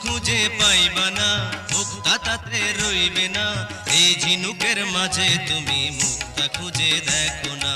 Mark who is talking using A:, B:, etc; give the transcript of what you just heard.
A: খুঁজে পাইবা না, মুক্তা তাতে রইবে না। এই ঝিনুকের মাঝে তুমি মুক্তা খুঁজে দেখো না।